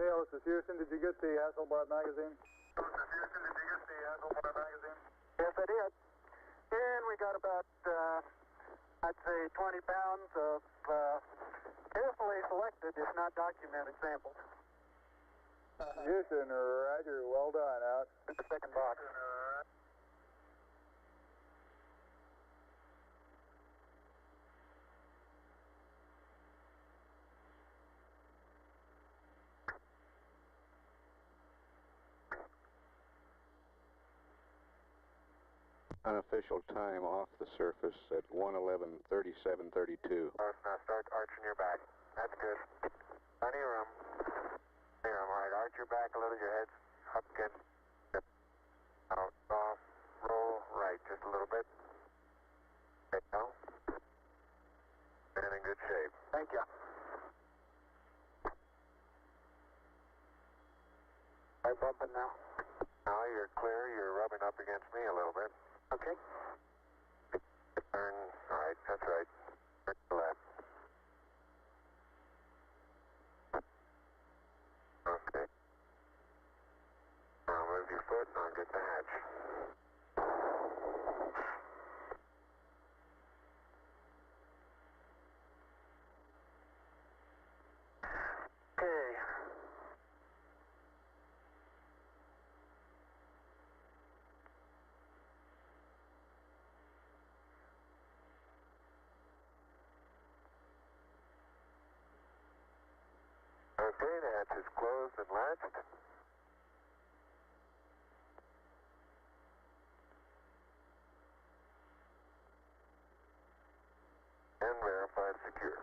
Neil, this is Houston. Did you get the Hasselblad magazine? Yes, I did. And we got about, I'd say 20 pounds of carefully selected, if not documented, samples. Houston, roger. Well done. Out. The second box. Unofficial time off the surface at 1:11:37:32. Now start arching your back. That's good. Plenty of room. Plenty of room. All right, arch your back a little, your head's up again. Out, off, roll right just a little bit. Okay, now. And in good shape. Thank you. I'm bumping now. Now you're clear. You're rubbing up against me a little bit. Okay. Turn, all right, that's right. Turn to the left. Okay. Now move your foot and I'll get the hatch. Okay. Okay, the hatch is closed and latched. And verified secure.